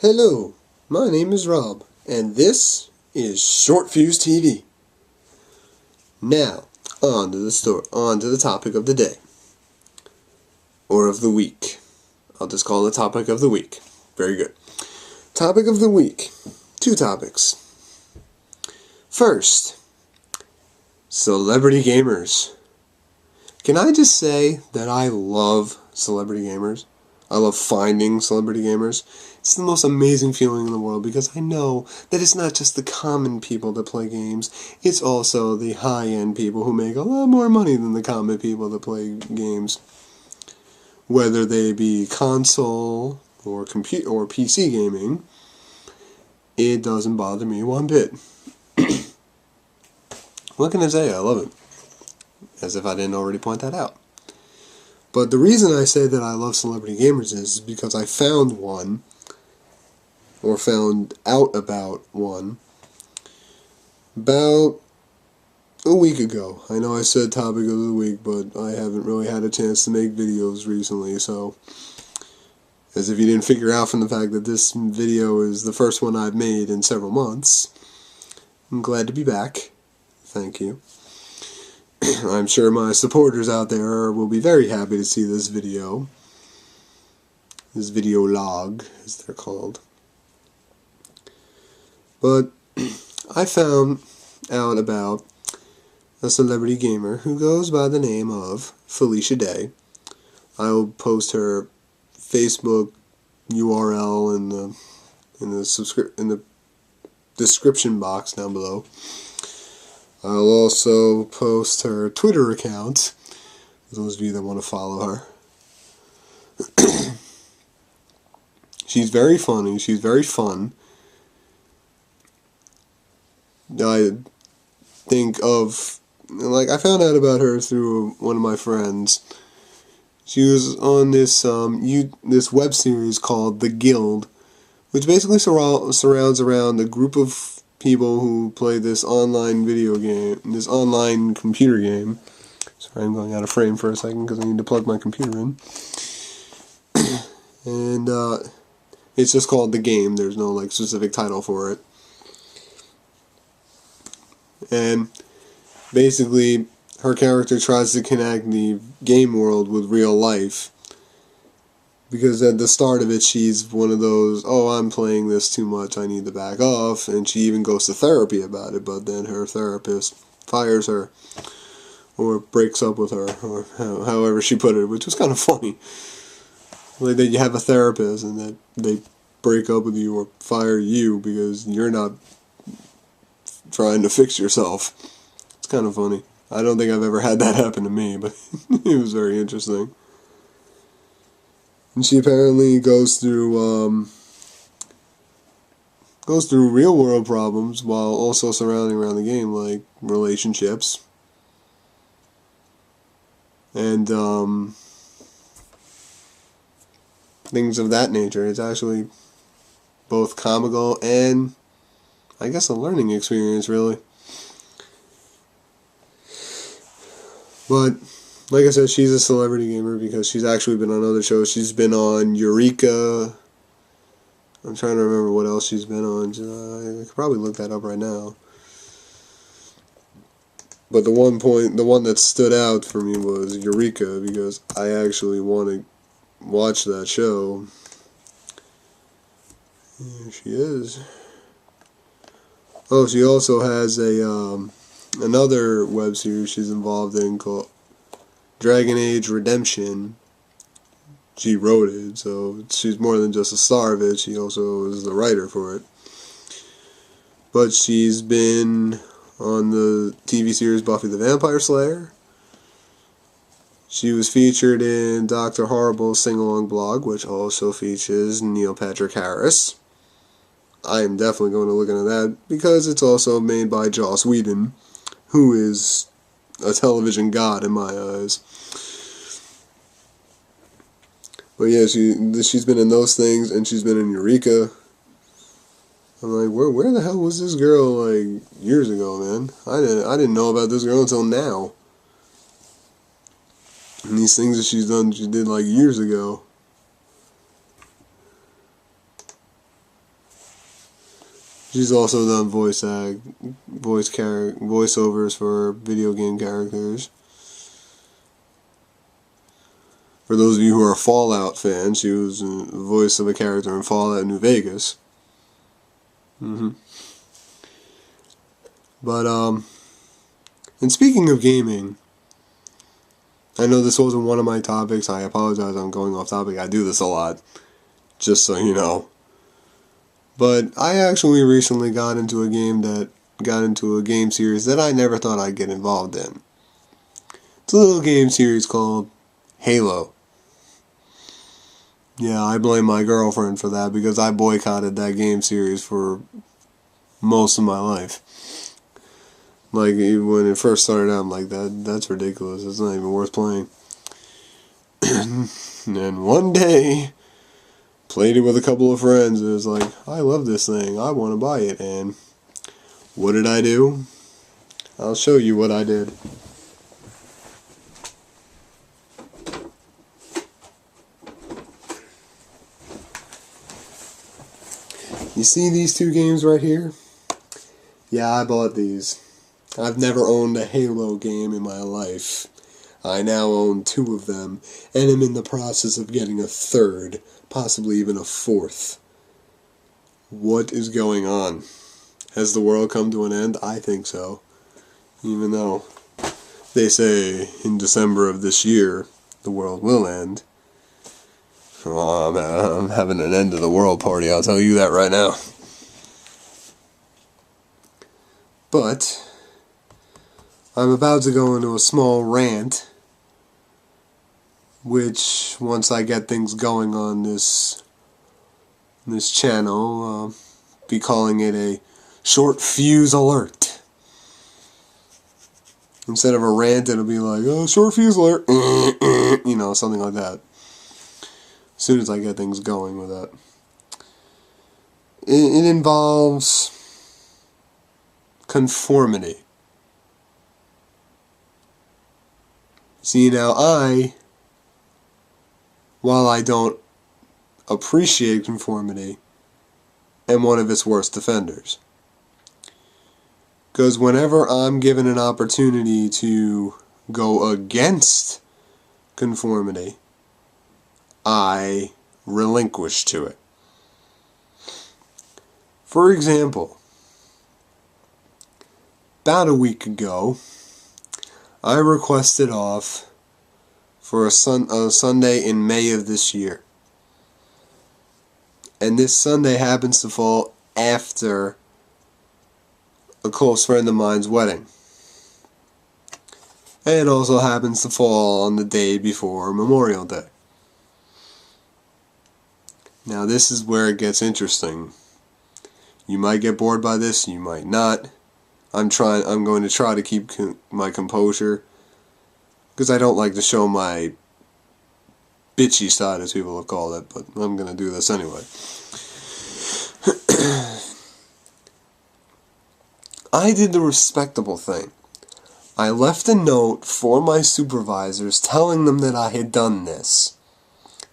Hello, my name is Rob, and this is Short Fuse TV. Now, on to the topic of the day. Or of the week. I'll just call it topic of the week. Very good. Topic of the week. 2 topics. First, celebrity gamers. Can I just say that I love celebrity gamers? I love finding celebrity gamers. It's the most amazing feeling in the world because I know that it's not just the common people that play games, it's also the high-end people who make a lot more money than the common people that play games. Whether they be console or PC gaming, it doesn't bother me one bit. What can I say? I love it. As if I didn't already point that out. But the reason I say that I love celebrity gamers is because I found one, or found out about one, about a week ago. I know I said topic of the week, but I haven't really had a chance to make videos recently, so as if you didn't figure out from the fact that this video is the first one I've made in several months, I'm glad to be back. Thank you. I'm sure my supporters out there will be very happy to see this video log, as they're called. But I found out about a celebrity gamer who goes by the name of Felicia Day. I will post her Facebook URL in the description box down below. I'll also post her Twitter account, for those of you that want to follow her. She's very funny, she's very fun. I found out about her through one of my friends. She was on this web series called The Guild, which basically surrounds around a group of people who play this online this online computer game. Sorry, I'm going out of frame for a second because I need to plug my computer in. And it's just called The Game. There's no specific title for it. And basically, her character tries to connect the game world with real life. Because at the start of it, she's one of those, oh, I'm playing this too much, I need to back off, and she even goes to therapy about it, but then her therapist fires her, or breaks up with her, or however she put it, which was kind of funny. Like that you have a therapist, and that they break up with you, or fire you, because you're not trying to fix yourself. It's kind of funny. I don't think I've ever had that happen to me, but it was very interesting. And she apparently goes through real world problems while also surrounding around the game, like relationships and things of that nature. It's actually both comical and, I guess, a learning experience, really. But like I said, she's a celebrity gamer because she's actually been on other shows. She's been on Eureka. I'm trying to remember what else she's been on. I could probably look that up right now. But the one that stood out for me was Eureka because I actually want to watch that show. Here she is. Oh, she also has another web series she's involved in called Dragon Age Redemption. She wrote it, so she's more than just a star of it, she also is the writer for it. But she's been on the TV series Buffy the Vampire Slayer. She was featured in Dr. Horrible's sing-along blog, which also features Neil Patrick Harris. I am definitely going to look into that, because it's also made by Joss Whedon, who is a television god in my eyes. But yeah, she's been in those things, and she's been in Eureka. I'm like, where the hell was this girl years ago, man? I didn't know about this girl until now. And these things that she did years ago. She's also done voiceovers for video game characters. For those of you who are Fallout fans, she was the voice of a character in Fallout New Vegas. But, and speaking of gaming, I know this wasn't one of my topics. I apologize, I'm going off topic. I do this a lot, just so you know. But I actually recently got into a game series that I never thought I'd get involved in. It's a little game series called Halo. Yeah, I blame my girlfriend for that because I boycotted that game series for most of my life. Like, even when it first started out, I'm like, that's ridiculous. It's not even worth playing. And then one day, played it with a couple of friends. It was like, I love this thing. I want to buy it. And what did I do? I'll show you what I did. You see these two games right here? Yeah, I bought these. I've never owned a Halo game in my life. I now own 2 of them, and am in the process of getting a third, possibly even a 4th. What is going on? Has the world come to an end? I think so. Even though they say in December of this year, the world will end. Oh, I'm having an end of the world party, I'll tell you that right now. But I'm about to go into a small rant, which, once I get things going on this channel, I'll be calling it a short fuse alert. Instead of a rant, it'll be like, oh, short fuse alert, you know, something like that. As soon as I get things going with that. It involves conformity. See, now while I don't appreciate conformity, am one of its worst defenders. Because whenever I'm given an opportunity to go against conformity, I relinquish to it. For example, about a week ago, I requested off for a Sunday in May of this year. And this Sunday happens to fall after a close friend of mine's wedding. And it also happens to fall on the day before Memorial Day. Now this is where it gets interesting. You might get bored by this, you might not. I'm going to try to keep my composure, because I don't like to show my bitchy side, as people have called it, but I'm going to do this anyway. I did the respectable thing. I left a note for my supervisors telling them that I had done this.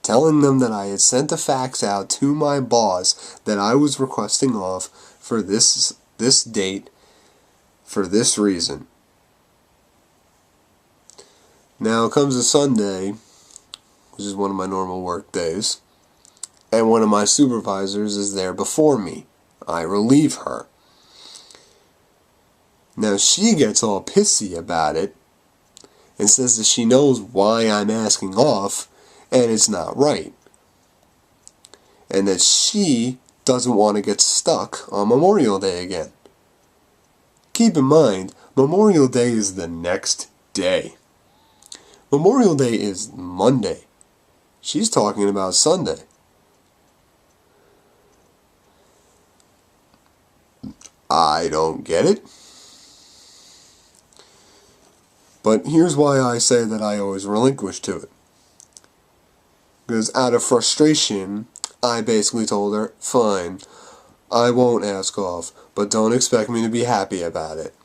Telling them that I had sent a fax out to my boss that I was requesting off for this date for this reason. Now comes a Sunday, which is one of my normal work days, and one of my supervisors is there before me. I relieve her. Now she gets all pissy about it and says that she knows why I'm asking off and it's not right. And that she doesn't want to get stuck on Memorial Day again. Keep in mind, Memorial Day is the next day. Memorial Day is Monday. She's talking about Sunday. I don't get it. But here's why I say that I always relinquish to it. Because out of frustration, I basically told her, fine, I won't ask off, but don't expect me to be happy about it.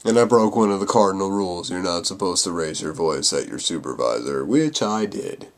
And I broke one of the cardinal rules. You're not supposed to raise your voice at your supervisor, which I did.